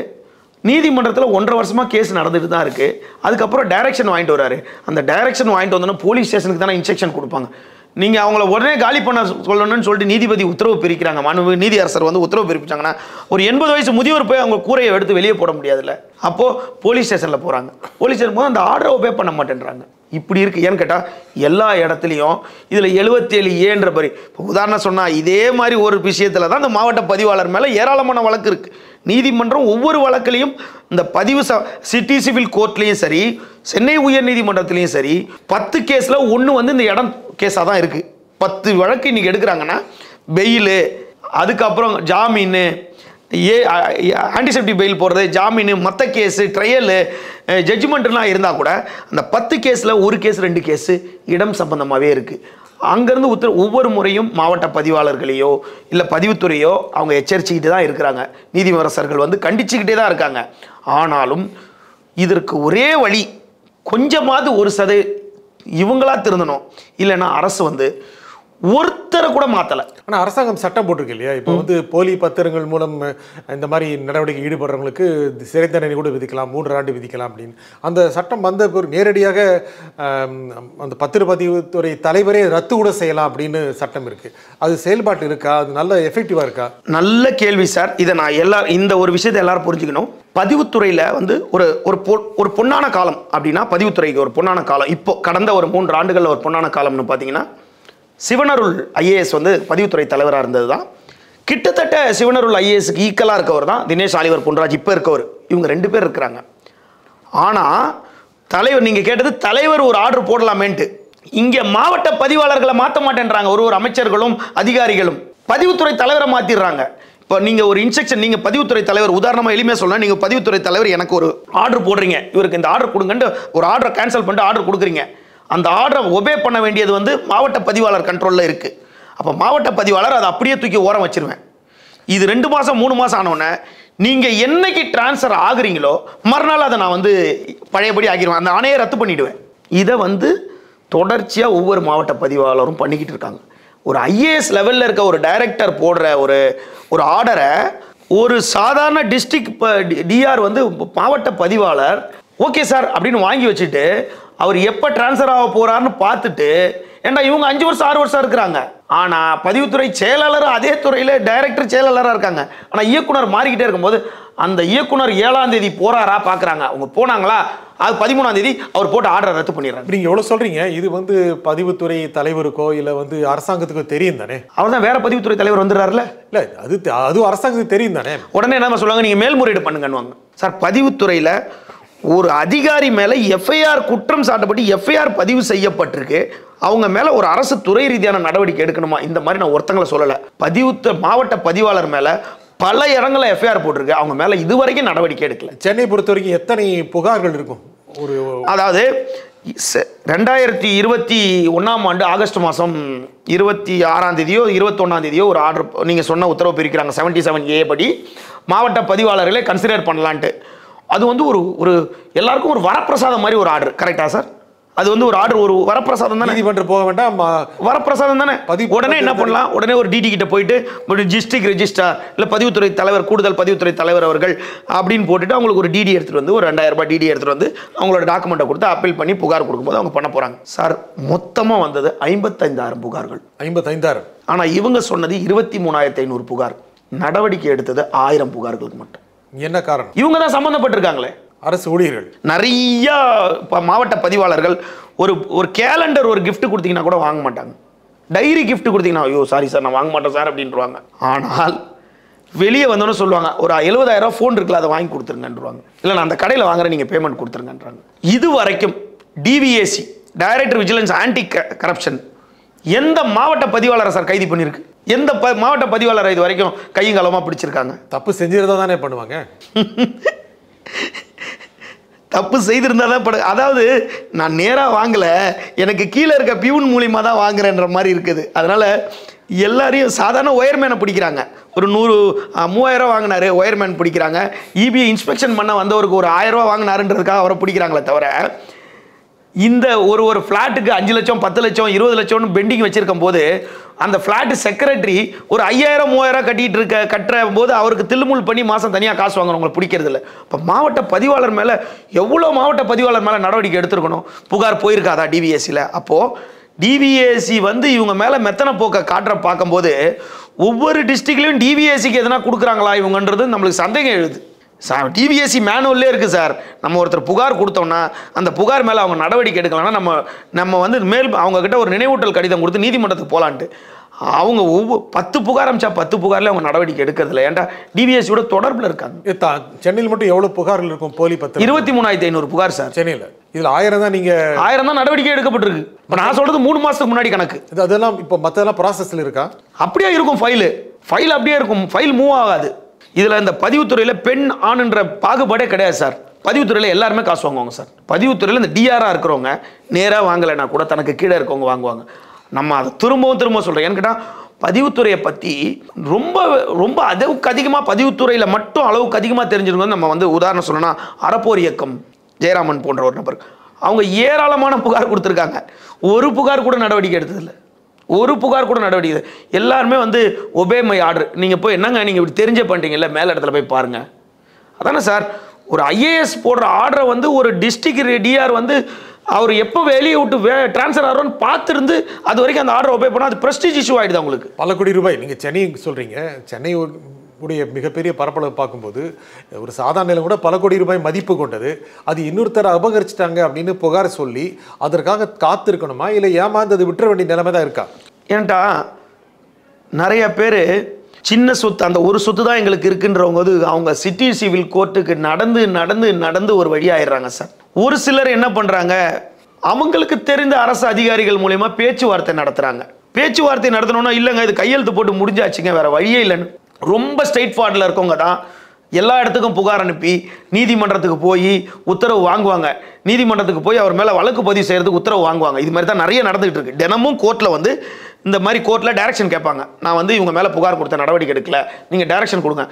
நீதிமன்றத்தில் 1.5 வருஷமாக கேஸ் நடந்துட்டு தான் இருக்குது. அதுக்கப்புறம் டைரக்ஷன் வாங்கிட்டு வராரு. அந்த டைரக்ஷன் வாங்கிட்டு வந்தோன்னா போலீஸ் ஸ்டேஷனுக்கு தானே இன்ஸ்ட்ரக்ஷன் கொடுப்பாங்க. நீங்கள் அவங்கள உடனே காலி பண்ண சொல்லணும்னு சொல்லிட்டு நீதிபதி உத்தரவு பிரிக்கிறாங்க. நீதி அரசர் வந்து உத்தரவு பிரிப்பிச்சாங்கன்னா ஒரு 80 வயசு முதியோர் போய் அவங்க கூரையை எடுத்து வெளியே போட முடியாதுல்ல. அப்போது போலீஸ் ஸ்டேஷனில் போகிறாங்க. போலீஸ் ஸ்டேஷன் போது அந்த ஆர்டரை ஒபே பண்ண மாட்டேன்றாங்க. இப்படி இருக்குது. ஏன்னு கேட்டால் எல்லா இடத்துலையும் இதில் 77A படி இப்போ உதாரணம் சொன்னால் இதே மாதிரி ஒரு விஷயத்தில் தான் இந்த மாவட்ட பதிவாளர் மேலே ஏராளமான வழக்கு இருக்குது. நீதிமன்றம் ஒவ்வொரு வழக்கிலையும் இந்த பதிவு சிட்டி சிவில் கோர்ட்லேயும் சரி, சென்னை உயர் நீதிமன்றத்துலேயும் சரி, 10 கேஸில் 1 வந்து இந்த இடம் கேஸாக தான் இருக்குது. 10 வழக்கு இன்றைக்கி எடுக்கிறாங்கன்னா பெயிலு, அதுக்கப்புறம் ஜாமீன், ஆன்டிசெப்டிக் பெயில் போடுறது, ஜாமீன், மற்ற கேஸு, ட்ரையலு, ஜட்ஜ்மெண்ட்லாம் இருந்தால் கூட அந்த 10 கேஸில் 1 கேஸ் 2 கேஸு இடம் சம்பந்தமாகவே இருக்குது. அங்கேருந்து ஒவ்வொரு முறையும் மாவட்ட பதிவாளர்களையோ இல்லை பதிவுத்துறையோ அவங்க எச்சரிச்சுக்கிட்டு தான் இருக்கிறாங்க. நீதிமன்றர்கள் வந்து கண்டிச்சுக்கிட்டே தான் இருக்காங்க. ஆனாலும் இதற்கு ஒரே வழி, கொஞ்சமாவது இவங்களா திருந்தணும். இல்லைன்னா அரசு வந்து ஒருத்தரை கூட மாற்றலை. ஆனால் அரசாங்கம் சட்டம் போட்டிருக்கு இல்லையா? இப்போ வந்து போலி பத்திரங்கள் மூலம் இந்த மாதிரி நடவடிக்கை ஈடுபடுறவங்களுக்கு சிறை தண்டனை கூட விதிக்கலாம், 3 ஆண்டு விதிக்கலாம் அப்படின்னு அந்த சட்டம் வந்த நேரடியாக அந்த பத்திரப்பதிவுத்துறை தலைவரே ரத்து கூட செய்யலாம் அப்படின்னு சட்டம் இருக்குது. அது செயல்பாட்டு இருக்கா? அது நல்ல எஃபெக்டிவாக இருக்கா? நல்ல கேள்வி சார். இதை நான் இந்த ஒரு விஷயத்தை எல்லாரும் புரிஞ்சுக்கணும். பதிவுத்துறையில் வந்து ஒரு பொன்னான காலம் அப்படின்னா பதிவுத்துறைக்கு ஒரு பொன்னான காலம். இப்போ கடந்த ஒரு 3 ஆண்டுகளில் ஒரு பொன்னான காலம்னு பார்த்தீங்கன்னா சிவனருள் ஐஏஎஸ் வந்து பதிவுத்துறை தலைவராக இருந்தது தான். கிட்டத்தட்ட சிவனருள் ஐஏஎஸ்க்கு ஈக்குவலாக இருக்கவர் தான் தினேஷ் ஆலிவர் பொன்ராஜ் இப்போ இருக்கவர். இவங்க 2 பேர் இருக்கிறாங்க. ஆனால் தலைவர், நீங்கள் கேட்டது தலைவர் ஒரு ஆர்டர் போடலாமேன்ட்டு, இங்கே மாவட்ட பதிவாளர்களை மாற்ற மாட்டேன்றாங்க. ஒரு அமைச்சர்களும் அதிகாரிகளும் பதிவுத்துறை தலைவரை மாற்றிடுறாங்க. இப்போ நீங்கள் ஒரு இன்ஸ்ட்ரக்ஷன், நீங்கள் பதிவுத்துறை தலைவர், உதாரணமாக எளிமையாக சொல்லலாம், நீங்கள் பதிவுத்துறை தலைவர் எனக்கு ஒரு ஆர்டர் போடுறீங்க, இவருக்கு இந்த ஆர்டர் கொடுங்கன்ட்டு ஒரு ஆர்டரை கேன்சல் பண்ணிட்டு ஆர்டர் கொடுக்குறீங்க. அந்த ஆர்டரை ஒபே பண்ண வேண்டியது வந்து மாவட்ட பதிவாளர் கண்ட்ரோலில் இருக்குது. அப்போ மாவட்ட பதிவாளர் அதை அப்படியே தூக்கி ஓரம் வச்சிருவேன். இது 2 மாதம் 3 மாதம் ஆனோடனே நீங்கள் என்னைக்கு டிரான்ஸ்ஃபர் ஆகுறீங்களோ மறுநாள் அதை நான் வந்து பழையபடி ஆகிடுவேன், அந்த ஆணையை ரத்து பண்ணிவிடுவேன். இதை வந்து தொடர்ச்சியாக ஒவ்வொரு மாவட்ட பதிவாளரும் பண்ணிக்கிட்டு இருக்காங்க. ஒரு ஐஏஎஸ் லெவலில் இருக்க ஒரு டைரக்டர் போடுற ஒரு ஆர்டரை ஒரு சாதாரண டிஸ்ட்ரிக்ட் டிஆர் வந்து மாவட்ட பதிவாளர் ஓகே சார் அப்படின்னு வாங்கி வச்சுட்டு அவர் எப்போ டிரான்ஸ்ஃபர் ஆக போகிறாருன்னு பார்த்துட்டு, ஏன்னா இவங்க 5 வருஷம் 6 வருஷம் இருக்கிறாங்க. ஆனால் பதிவுத்துறை செயலாளர் அதே துறையில் டைரக்டர் செயலாளராக இருக்காங்க. ஆனால் இயக்குனர் மாறிக்கிட்டே இருக்கும்போது அந்த இயக்குனர் 7ஆம் தேதி போகிறாரா பார்க்குறாங்க. அவங்க போனாங்களா, அது 13ஆம் தேதி அவர் போட்டு ஆர்டரை ரத்து பண்ணிடுறாங்க. நீங்கள் எவ்வளோ சொல்கிறீங்க, இது வந்து பதிவுத்துறை தலைவருக்கோ இல்லை வந்து அரசாங்கத்துக்கோ தெரியும் தானே? அவர் தான் வேற பதிவுத்துறை தலைவர் வந்துடுறாருல. இல்லை, அது அரசாங்கத்துக்கு தெரியும் தானே? உடனே என்ன சொல்லுவாங்க, நீங்கள் மேல்முறையீடு பண்ணுங்கன்னுவாங்க. சார், பதிவுத்துறையில் ஒரு அதிகாரி மேலே எஃப்ஐஆர் குற்றம் சாட்டப்பட்டு எஃப்ஐஆர் பதிவு செய்யப்பட்டிருக்கு, அவங்க மேலே ஒரு அரசு துறை ரீதியான நடவடிக்கை எடுக்கணுமா? இந்த மாதிரி நான் ஒருத்தங்களை சொல்லலை. மாவட்ட பதிவாளர் மேலே பல இடங்களில் எஃப்ஐஆர் போட்டிருக்கு, அவங்க மேலே இதுவரைக்கும் நடவடிக்கை எடுக்கல. சென்னை பொறுத்த வரைக்கும் எத்தனை புகார்கள் இருக்கும்? அதாவது 2021ஆம் ஆண்டு ஆகஸ்ட் மாதம் 26ஆம் தேதியோ 21ஆம் தேதியோ ஒரு ஆர்டர், நீங்கள் சொன்ன உத்தரவு பிரிக்கிறாங்க 77A படி மாவட்ட பதிவாளர்களே கன்சிடர் பண்ணலான்ட்டு. அது வந்து ஒரு எல்லாருக்கும் ஒரு வரப்பிரசாதம் மாதிரி ஒரு ஆர்டர். கரெக்டா சார்? அது வந்து ஒரு ஆர்டர், ஒரு வரப்பிரசாதம் தானே. நீதிமன்றம் போக வேண்டாம், வரப்பிரசாதம் தானே. உடனே என்ன பண்ணலாம், உடனே ஒரு டிடி கிட்ட போயிட்டு டிஸ்ட்ரிக்ட் ரெஜிஸ்ட்ரார் இல்லை பதிவுத்துறை தலைவர், கூடுதல் பதிவுத்துறை தலைவர் அவர்கள் அப்படின்னு போட்டுட்டு அவங்களுக்கு ஒரு டிடி எடுத்துகிட்டு வந்து, ஒரு 2000 ரூபாய் டிடி எடுத்துகிட்டு வந்து அவங்களோட டாக்குமெண்ட்டை கொடுத்து அப்பீல் பண்ணி புகார் கொடுக்கும்போது அவங்க பண்ண போகிறாங்க. சார், மொத்தமாக வந்தது 55,000 புகார்கள். 55,000. ஆனால் இவங்க சொன்னது 23,500 புகார். நடவடிக்கை எடுத்தது 1000 புகார்களுக்கு மட்டும். என்ன காரணம்? இவங்க தான் சம்மந்தப்பட்டிருக்காங்களே, அரசு ஊழியர்கள். நிறைய மாவட்ட பதிவாளர்கள் ஒரு கேலண்டர், ஒரு கிஃப்ட் கொடுத்தீங்கன்னா கூட வாங்க மாட்டாங்க. டைரி கிஃப்ட் கொடுத்தீங்கன்னா ஐயோ சாரி சார் நான் வாங்க மாட்டேன் சார் அப்படின்றாங்க. ஆனால் வெளியே வந்தோன்னு சொல்லுவாங்க ஒரு 70,000 ஃபோன் இருக்குல்ல அதை வாங்கி கொடுத்துருங்கன்றாங்க. இல்லை நான் அந்த கடையில் வாங்குறேன் நீங்கள் பேமெண்ட் கொடுத்துருங்கன்றாங்க. இது வரைக்கும் DVAC director vigilance anti corruption எந்த மாவட்ட பதிவாளரை சார் கைது பண்ணியிருக்கு? எந்த மாவட்ட பதிவாளரை இது வரைக்கும் கையங்காலமாக பிடிச்சிருக்காங்க? தப்பு செஞ்சிருந்தா தானே பண்ணுவாங்க. தப்பு செய்திருந்தா தான் அதாவது நான் நேராக வாங்கலை, எனக்கு கீழே இருக்க பியூன் மூலியமாக தான் வாங்குறேன்ற மாதிரி இருக்குது. அதனால் எல்லாரையும் சாதாரண ஒயர்மேனை பிடிக்கிறாங்க. ஒரு 3,000 வாங்கினாரு ஒயர்மேன் பிடிக்கிறாங்க. இபி இன்ஸ்பெக்ஷன் பண்ண வந்தவருக்கு ஒரு 1000 ரூபா வாங்கினாருன்றதுக்காக அவரை பிடிக்கிறாங்களே தவிர இந்த ஒரு ஃப்ளாட்டுக்கு 5 லட்சம் 10 லட்சம் 20 லட்சம்னு பெண்டிங் வச்சிருக்கும் போது அந்த ஃப்ளாட் செக்ரட்டரி ஒரு 5,000 3,000 கட்டுற போது அவருக்கு தில்லுமுள் பண்ணி மாதம் தனியாக காசு வாங்குறவங்களை பிடிக்கிறது இல்லை. இப்போ மாவட்ட பதிவாளர் மேலே எவ்வளோ மாவட்ட பதிவாளர் மேலே நடவடிக்கை எடுத்துருக்கணும்? புகார் போயிருக்காதா டிவிஎஸ்சியில்? அப்போது டிவிஎஸ்சி இவங்க மேலே மெத்தனை போக்க காட்டுற பார்க்கும்போது ஒவ்வொரு டிஸ்ட்ரிக்ட்லையும் டிவிஎஸ்சிக்கு எதனா கொடுக்குறாங்களா இவங்கன்றது நம்மளுக்கு சந்தேகம் எழுது. டிவிஎஸ்சி மேனுவல்லே இருக்குது சார். நம்ம ஒருத்தர் புகார் கொடுத்தோம்னா அந்த புகார் மேலே அவங்க நடவடிக்கை எடுக்கலாம்னா நம்ம மேல் அவங்கக்கிட்ட ஒரு நினைவூட்டல் கடிதம் கொடுத்து நீதிமன்றத்துக்கு போகலான்ட்டு அவங்க 10 புகார் அமிச்சா 10 புகாரில் அவங்க நடவடிக்கை எடுக்கிறதில்ல. ஏன்டா டிவிஎஸ்சியோட தொடர்பில் இருக்காங்க. சென்னையில் மட்டும் எவ்வளோ புகார்கள் இருக்கும்? போலி 23,500 புகார் சார் சென்னையில். இதில் 1000 தான் நீங்கள் 1000 தான் நடவடிக்கை எடுக்கப்பட்டிருக்கு. இப்போ நான் சொல்கிறது 3 மாதத்துக்கு முன்னாடி கணக்கு. அதெல்லாம் இப்போ மற்றதெல்லாம் ப்ராசஸில் இருக்கா? அப்படியே இருக்கும். ஃபைல் அப்படியே இருக்கும். ஃபைல் மூவ் ஆகாது. இதில் இந்த பதிவுத்துறையில் பெண் ஆணுன்ற பாகுபாடே கிடையாது சார். பதிவுத்துறையில் எல்லாருமே காசு வாங்குவாங்க சார். பதிவுத்துறையில் இந்த டிஆராக இருக்கிறவங்க நேராக வாங்கலைன்னா கூட தனக்கு கீழே இருக்கவங்க வாங்குவாங்க. நம்ம அதை திரும்பவும் சொல்கிறோம். ஏன்னு கேட்டால் பதிவுத்துறையை பற்றி ரொம்ப ரொம்ப அளவுக்கு அதிகமாக பதிவுத்துறையில் மட்டும் அளவுக்கு அதிகமாக தெரிஞ்சிருக்கோம். நம்ம உதாரணம் சொல்லணும்னா அறப்போர் இயக்கம் ஜெயராமன் போன்ற ஒரு நபர் அவங்க ஏராளமான புகார் கொடுத்துருக்காங்க. ஒரு புகார் கூட நடவடிக்கை எடுத்ததில்லை. ஒரு புகார் கூட நடவடிக்கை. எல்லாருமே ஒபே மை ஆர்டர். நீங்கள் போய் என்னங்க நீங்கள் இப்படி தெரிஞ்சே பண்ணிட்டீங்கல்ல மேல் இடத்துல போய் பாருங்கள். அதானே சார் ஒரு ஐஏஎஸ் போடுற ஆர்டரை ஒரு டிஸ்ட்ரிக்ட் டிஆர் அவர் எப்போ வெளியே விட்டு ட்ரான்ஸ்ஃபர் ஆகிறோன்னு பார்த்துருந்து அது வரைக்கும் அந்த ஆர்டர் ஒபே பண்ணால் அது ப்ரெஸ்டீஜ் இஷ்யூ ஆகிடுது அவங்களுக்கு. பல கோடி ரூபாய். நீங்கள் சென்னை சொல்கிறீங்க. சென்னை உடைய மிகப்பெரிய பரப்பளவு பார்க்கும்போது ஒரு சாதாரண நிலம் கூட பல கோடி ரூபாய் மதிப்பு கொண்டது. அது இன்னொருத்தரை அபகரிச்சிட்டாங்க அப்படின்னு புகார் சொல்லி அதற்காக காத்திருக்கணுமா இல்லை ஏமாந்தது விட்டுற வேண்டிய நிலைமை தான் இருக்கா? ஏன்டா நிறைய பேர் சின்ன சொத்து அந்த ஒரு சொத்து தான் எங்களுக்கு இருக்குன்றவங்க அவங்க சிட்டி சிவில் கோர்ட்டுக்கு நடந்து ஒரு வழி ஆயிடுறாங்க சார். ஒரு சிலர் என்ன பண்ணுறாங்க அவங்களுக்கு தெரிந்த அரசு அதிகாரிகள் மூலமா பேச்சுவார்த்தை நடத்துகிறாங்க. பேச்சுவார்த்தை நடத்தணும்னா இல்லைங்க இது கையெழுத்து போட்டு முடிஞ்சாச்சுங்க வேறு வழியே இல்லைன்னு ரொம்ப ஸ்ட்ரெயிட் ஃபார்வர்டில் இருக்கவங்க தான் எல்லா இடத்துக்கும் புகார் அனுப்பி நீதிமன்றத்துக்கு போய் உத்தரவு வாங்குவாங்க. நீதிமன்றத்துக்கு போய் அவர் மேலே வழக்கு பதிவு செய்கிறதுக்கு உத்தரவு வாங்குவாங்க. இது மாதிரி தான் நிறைய நடந்துகிட்டு இருக்கு. தினமும் கோர்ட்டில் இந்த மாதிரி கோர்ட்டில் டைரக்ஷன் கேட்பாங்க. நான் இவங்க மேலே புகார் கொடுத்த நடவடிக்கை எடுக்கல, நீங்கள் டைரக்ஷன் கொடுங்க.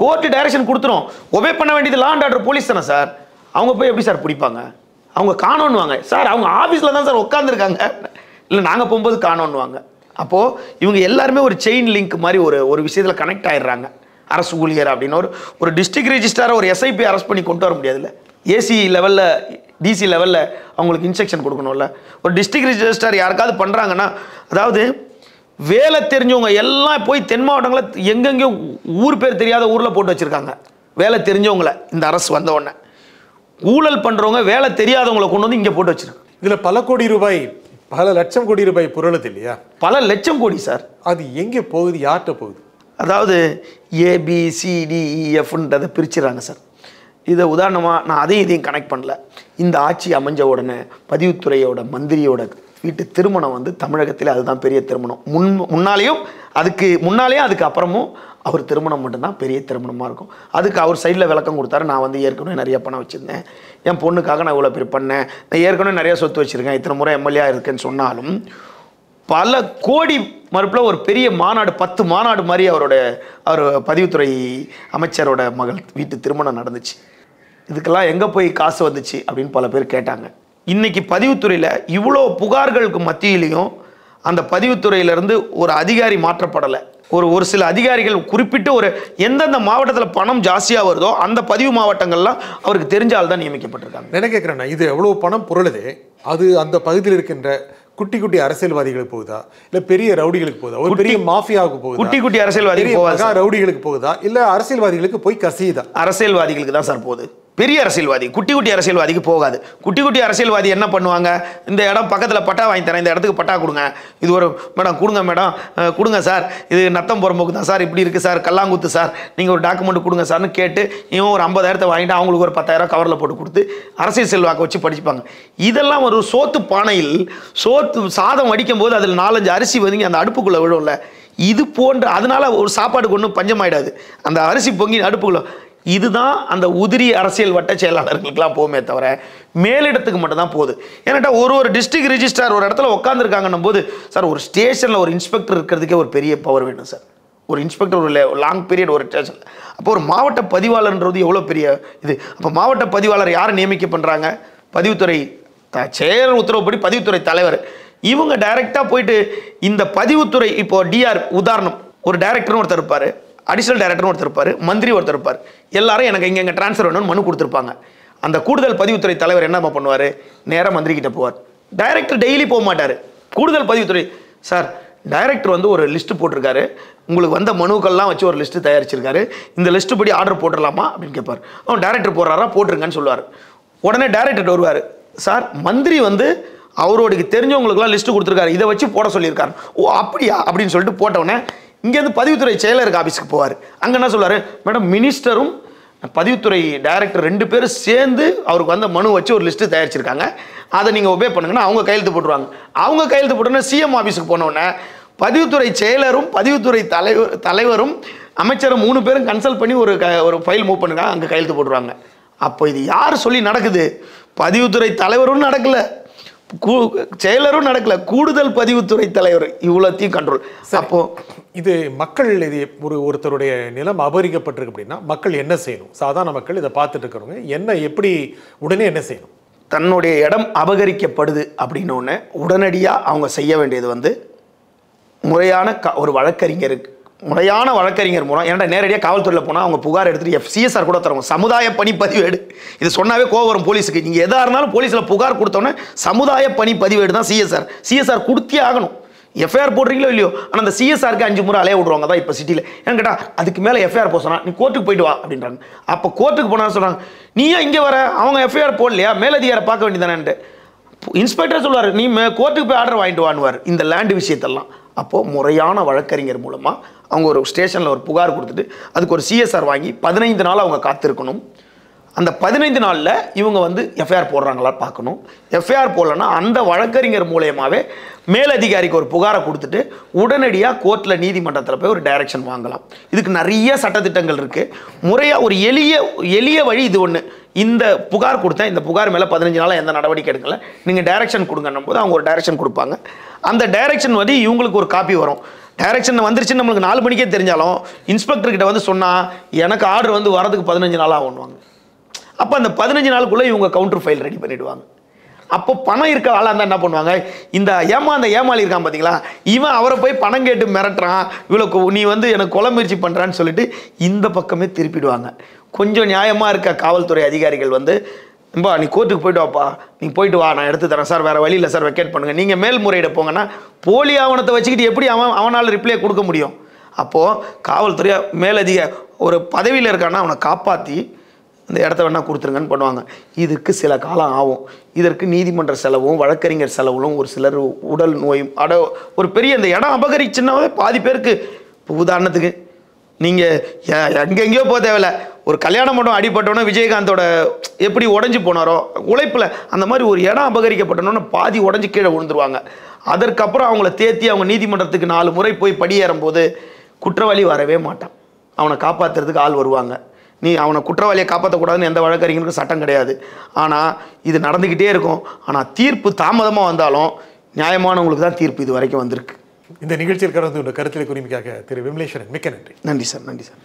கோர்ட்டு டைரக்ஷன் கொடுத்துரும். ஒபே பண்ண வேண்டியது லா அண்ட் ஆர்டர் போலீஸ் தானே சார். அவங்க போய் எப்படி சார் பிடிப்பாங்க? அவங்க காணோன்னுவாங்க. சார் அவங்க ஆஃபீஸில் தான் சார் உட்காந்துருக்காங்க. இல்லை நாங்கள் போகும்போது காணோன்னுவாங்க. அப்போது இவங்க எல்லாருமே ஒரு செயின் லிங்க் மாதிரி ஒரு விஷயத்தில் கனெக்ட் ஆகிடுறாங்க. அரசு ஊழியர் அப்படின்னு ஒரு டிஸ்ட்ரிக்ட் ரெஜிஸ்ட்ராரை ஒரு எஸ்ஐபி அரெஸ்ட் பண்ணி கொண்டு வர முடியாதுல்ல. ஏசி லெவலில் டிசி லெவலில் அவங்களுக்கு இன்ஸ்ட்ரக்ஷன் கொடுக்கணும்ல. ஒரு டிஸ்ட்ரிக்ட் ரெஜிஸ்ட்ரார் யாருக்காவது பண்ணுறாங்கன்னா அதாவது வேலை தெரிஞ்சவங்க எல்லாம் போய் தென் மாவட்டங்களில் எங்கெங்கேயோ ஊர் பேர் தெரியாத ஊரில் போட்டு வச்சுருக்காங்க. வேலை தெரிஞ்சவங்களை இந்த அரசு வந்த உடனே ஊழல் பண்ணுறவங்க வேலை தெரியாதவங்களை கொண்டு இங்கே போட்டு வச்சுருக்காங்க. இதில் பல கோடி ரூபாய் பல லட்சம் கோடி ரூபாய் புரளுது இல்லையா? பல லட்சம் கோடி சார். அது எங்கே போகுது? யார்கிட்ட போகுது? அதாவது ABCDEFன்றதை பிரிச்சுறாங்க சார். இதை உதாரணமாக நான் அதையும் கனெக்ட் பண்ணல. இந்த ஆட்சி அமைஞ்ச உடனே பதிவுத்துறையோட மந்திரியோட வீட்டு திருமணம் தமிழகத்தில் அதுதான் பெரிய திருமணம். முன்னாலேயும் அதுக்கு அப்புறமும் அவர் திருமணம் மட்டும்தான் பெரிய திருமணமாக இருக்கும். அதுக்கு அவர் சைடில் விளக்கம் கொடுத்தாரு. நான் ஏற்கனவே நிறைய பணம் வச்சுருந்தேன், என் பொண்ணுக்காக நான் இவ்வளோ பேர் பண்ணேன், நான் ஏற்கனவே நிறைய சொத்து வச்சுருக்கேன், இத்தனை முறை எம்எல்ஏ இருக்கேன்னு சொன்னாலும் பல கோடி மறுப்பில் ஒரு பெரிய மாநாடு 10 மாநாடு மாதிரி அவர் பதிவுத்துறை அமைச்சரோட மகள் வீட்டு திருமணம் நடந்துச்சு. இதுக்கெல்லாம் எங்கே போய் காசு வந்துச்சு அப்படின்னு பல பேர் கேட்டாங்க. இன்றைக்கி பதிவுத்துறையில் இவ்வளோ புகார்களுக்கு மத்தியிலையும் அந்த பதிவுத்துறையிலேருந்து ஒரு அதிகாரி மாற்றப்படலை. ஒரு சில அதிகாரிகள் குறிப்பிட்டு எந்தெந்த மாவட்டத்தில் பணம் ஜாஸ்தியாக வருதோ அந்த பதிவு மாவட்டங்கள்லாம் அவருக்கு தெரிஞ்சால் தான் நியமிக்கப்பட்டிருக்காங்க. என்ன கேட்குறேன்னா இது எவ்வளோ பணம் புரளுது அது அந்த பகுதியில் இருக்கின்ற குட்டி குட்டி அரசியல்வாதிகளுக்கு போகுதா இல்லை பெரிய ரவுடிகளுக்கு போகுதா? ஒரு பெரிய மாஃபியாவுக்கு போகுதா? குட்டி அரசியல்வாதிகள் போகுதா? ரவுடிகளுக்கு போகுதா இல்லை அரசியல்வாதிகளுக்கு போய் கசியுதா? அரசியல்வாதிகளுக்கு தான் சார் போகுது. பெரிய அரசியல்வாதி, குட்டி குட்டி அரசியல்வாதிக்கு போகாது. குட்டி குட்டி அரசியல்வாதி என்ன பண்ணுவாங்க, இந்த இடம் பக்கத்தில் பட்டா வாங்கி தரேன், இந்த இடத்துக்கு பட்டா கொடுங்க, இது ஒரு மேடம் கொடுங்க மேடம் கொடுங்க சார், இது நத்தம் புறம்போக்கு தான் சார், இப்படி இருக்குது சார், கல்லாங்குத்து சார், நீங்கள் ஒரு டாக்குமெண்ட் கொடுங்க சார்னு கேட்டு இவன் ஒரு 50,000 வாங்கிட்டு அவங்களுக்கு ஒரு 10,000 கவரில் போட்டு கொடுத்து அரசியல் செல்வாக்க வச்சு படிச்சுப்பாங்க. இதெல்லாம் ஒரு சோத்து பானையில் சாதம் வடிக்கும் போது அதில் 4-5 அரிசி வந்து அந்த அடுப்புக்குள்ளே விழும்ல, இது போன்ற அதனால ஒரு சாப்பாடுக்கு ஒன்றும் பஞ்சமாயிடாது, அந்த அரிசி பொங்கி அடுப்புக்குள்ள. இதுதான் அந்த உதிரி அரசியல் வட்ட செயலாளர்களுக்கெல்லாம் போமே தவிர மேலிடத்துக்கு மட்டும் தான் போகுது. ஏன்னாட்டா ஒரு டிஸ்ட்ரிக்ட் ரிஜிஸ்ட்ரார் ஒரு இடத்துல உட்காந்துருக்காங்கன்னும் போது சார் ஒரு ஸ்டேஷனில் ஒரு இன்ஸ்பெக்டர் இருக்கிறதுக்கே ஒரு பெரிய பவர் வேணும் சார். ஒரு இன்ஸ்பெக்டர் ஒரு லாங் பீரியட் ஒரு ஸ்டேஷனில். அப்போ ஒரு மாவட்ட பதிவாளர்ன்றது எவ்வளோ பெரிய இது. அப்போ மாவட்ட பதிவாளர் யாரை நியமிக்க பண்ணுறாங்க, பதிவுத்துறை செயலர் உத்தரவுப்படி பதிவுத்துறை தலைவர். இவங்க டைரெக்டாக போயிட்டு இந்த பதிவுத்துறை இப்போ டிஆர் உதாரணம், ஒரு டைரக்டர்னு ஒருத்தர் இருப்பார், அடிஷனல் டைரக்டர்னு ஒருத்தர் இருப்பார், மந்திரி ஒருத்தர் இருப்பார், எல்லாரும் எனக்கு இங்கே ட்ரான்ஸ்ஃபர் வேணும்னு மனு கொடுத்துருப்பாங்க. அந்த கூடுதல் பதிவுத்துறை தலைவர் என்ன பண்ணுவார், நேராக மந்திரி கிட்ட போவார். டைரக்டர் டெய்லி போக மாட்டார். கூடுதல் பதிவுத்துறை சார் டைரக்டர் வந்து ஒரு லிஸ்ட்டு போட்டிருக்காரு, உங்களுக்கு வந்த மனுக்கள்லாம் வச்சு ஒரு லிஸ்ட்டு தயாரிச்சிருக்காரு, இந்த லிஸ்ட்டு படி ஆர்டர் போட்டுடலாமா அப்படின்னு கேட்பார். அவன் டைரக்டர் போடுறாரா, போட்டுருங்கன்னு சொல்லுவார். உடனே டைரக்டர் வருவார், சார் மந்திரி வந்து அவரோட தெரிஞ்சவங்களுக்குலாம் லிஸ்ட்டு கொடுத்துருக்காரு, இதை வச்சு போட சொல்லியிருக்காரு. ஓ அப்படியா அப்படின்னு சொல்லிட்டு போட்டவுடனே இங்கேருந்து பதிவுத்துறை செயலருக்கு ஆஃபீஸுக்கு போவார். அங்கே என்ன சொல்லுவார், மேடம் மினிஸ்டரும் பதிவுத்துறை டைரக்டர் 2 பேரும் சேர்ந்து அவருக்கு வந்த மனு வச்சு ஒரு லிஸ்ட்டு தயாரிச்சிருக்காங்க, அதை நீங்கள் ஒபே பண்ணுங்கன்னா அவங்க கையெழுத்து போட்டுருவாங்க. அவங்க கையெழுத்து போட்டோன்னே சிஎம் ஆஃபீஸுக்கு போனோடனே பதிவுத்துறை செயலரும் பதிவுத்துறை தலைவரும் அமைச்சரும் 3 பேரும் கன்சல்ட் பண்ணி ஒரு ஃபைல் மூவ் பண்ணுங்க, அங்கே கையெழுத்து போட்டுருவாங்க. அப்போ இது யார் சொல்லி நடக்குது, பதிவுத்துறை தலைவரும் நடக்கல, செயலரும் நடக்கல, கூடுதல் பதிவுத்துறை தலைவர் இவ்வளோத்தையும் கண்ட்ரோல். அப்போ இது மக்கள் இது ஒருத்தருடைய நிலம் அபகரிக்கப்பட்டிருக்கு அப்படின்னா மக்கள் என்ன செய்யணும்? சாதாரண மக்கள் இதை பார்த்துட்டு இருக்கிறவங்க என்ன எப்படி உடனே என்ன செய்யணும்? தன்னுடைய இடம் அபகரிக்கப்படுது அப்படின்னோடனே உடனடியாக அவங்க செய்ய வேண்டியது வந்து முறையான ஒரு முறையான வழக்கறிஞர் மூலம். ஏன்னா நேரடியாக காவல்துறையில் போனால் அவங்க புகார் எடுத்துகிட்டு சிஎஸ்ஆர் கூட தருவாங்க, சமுதாய பணி பதிவேடு. இது சொன்னாவே கோவம் வரும் போலீஸுக்கு. நீங்கள் எதாக இருந்தாலும் போலீஸில் புகார் கொடுத்தோன்னே சமுதாய பணி பதிவேடு தான் சிஎஸ்ஆர் கொடுத்தே ஆகணும். எஃப்ஐஆர் போடுறீங்களோ இல்லையோ, ஆனால் அந்த சிஎஸ்ஆருக்கு 5 முறை அலைய விடுவாங்க தான் இப்போ சிட்டியில். ஏன்னு கேட்டால் அதுக்கு மேலே எஃப்ஐஆர் போக சொன்னால் நீ கோர்ட்டுக்கு போயிட்டு வா அப்படின்றாங்க. அப்போ கோர்ட்டுக்கு போனாலும் சொல்கிறாங்க, நீ ஏன் இங்கே வர, அவங்க எஃப்ஐஆர் போடலையா, மேலதிகாரை பார்க்க வேண்டியதானேன்ட்டு இன்ஸ்பெக்டர் சொல்லுவார், நீ கோர்ட்டுக்கு போய் ஆர்டர் வாங்கிட்டு வாங்குவார் இந்த லேண்டு விஷயத்தெல்லாம். அப்போது முறையான வழக்கறிஞர் மூலமாக அவங்க ஒரு ஸ்டேஷனில் ஒரு புகார் கொடுத்துட்டு அதுக்கு ஒரு சிஎஸ்ஆர் வாங்கி 15 நாள் அவங்க காத்திருக்கணும். அந்த 15 நாளில் இவங்க வந்து எஃப்ஐஆர் போடுறாங்களா பார்க்கணும். எஃப்ஐஆர் போடலன்னா அந்த வழக்கறிஞர் மூலயமாவே மேலதிகாரிக்கு ஒரு புகாரை கொடுத்துட்டு உடனடியாக கோர்ட்டில் நீதிமன்றத்தில் போய் ஒரு டைரக்ஷன் வாங்கலாம். இதுக்கு நிறைய சட்டத்திட்டங்கள் இருக்குது. முறையாக ஒரு எளிய வழி இது ஒன்று. இந்த புகார் கொடுத்தேன், இந்த புகார் மேலே 15 நாளாக எந்த நடவடிக்கை எடுக்கல, நீங்கள் டைரக்ஷன் கொடுங்கன்னும் போது அவங்க ஒரு டைரக்ஷன் கொடுப்பாங்க. அந்த டைரக்ஷன் வந்து இவங்களுக்கு ஒரு காப்பி வரும். டைரக்ஷன் வந்துருச்சுன்னு நம்மளுக்கு 4 மணிக்கே தெரிஞ்சாலும் இன்ஸ்பெக்டர்கிட்ட வந்து சொன்னால் எனக்கு ஆர்டர் வந்து வரதுக்கு 15 நாள் ஆகுவாங்க. அப்போ அந்த 15 நாளுக்குள்ளே இவங்க கவுண்டர் ஃபைல் ரெடி பண்ணிவிடுவாங்க. அப்போ பணம் இருக்க ஆளாக இருந்தால் என்ன பண்ணுவாங்க, இந்த ஏமாளி இருக்கான் பார்த்தீங்களா, இவன் அவரை போய் பணம் கேட்டு மிரட்டுறான், இவ்வளோ நீ வந்து எனக்கு கொலை முயற்சி பண்ணுறான்னு சொல்லிட்டு இந்த பக்கமே திருப்பிடுவாங்க. கொஞ்சம் நியாயமாக இருக்க காவல்துறை அதிகாரிகள் வந்து நீ கோர்ட்டுக்கு போய்ட்டு வாப்பா, நீ போயிட்டு வா, நான் எடுத்து தரேன் சார், வேறு வழி இல்லை சார், வெக்கேட் பண்ணுங்கள், நீங்கள் மேல்முறையிட போங்கன்னா போலி ஆவணத்தை வச்சுக்கிட்டு எப்படி அவனால் ரிப்ளை கொடுக்க முடியும்? அப்போது காவல்துறை ஒரு பதவியில் இருக்கான்னா அவனை காப்பாற்றி இந்த இடத்த வேணால் கொடுத்துருங்கன்னு பண்ணுவாங்க. இதுக்கு சில காலம் ஆகும். இதற்கு நீதிமன்ற செலவும் வழக்கறிஞர் செலவும் ஒரு சிலர் உடல் நோயும் ஒரு பெரிய இந்த இடம் அபகரிச்சுன்னாவே பாதி பேருக்கு. இப்போ உதாரணத்துக்கு நீங்கள் எங்கெங்கேயோ போக தேவையில்ல, ஒரு கல்யாண மண்டபம் அடிபட்டோன்னா விஜயகாந்தோட எப்படி உடஞ்சி போனாரோ உழைப்பில் அந்த மாதிரி ஒரு இடம் அபகரிக்கப்பட்டோன்னா பாதி உடஞ்சி கீழே விழுந்துருவாங்க. அதற்கப்புறம் அவங்கள தேத்தி அவங்க நீதிமன்றத்துக்கு 4 முறை போய் படியேறும்போது குற்றவாளி வரவே மாட்டான். அவனை காப்பாற்றுறதுக்கு ஆள் வருவாங்க. நீ அவனை குற்றவாளியை காப்பாற்றக்கூடாதுன்னு எந்த வழக்கறிஞருக்கும் சட்டம் கிடையாது. ஆனால் இது நடந்துக்கிட்டே இருக்கும். ஆனால் தீர்ப்பு தாமதமாக வந்தாலும் நியாயமானவங்களுக்கு தான் தீர்ப்பு இது வரைக்கும் வந்திருக்கு. இந்த நிகழ்ச்சியில் கருத்தில் குறிப்பிக்காக திரு விமலேஸ்வரன் மிக்க நன்றி. நன்றி சார். நன்றி சார்.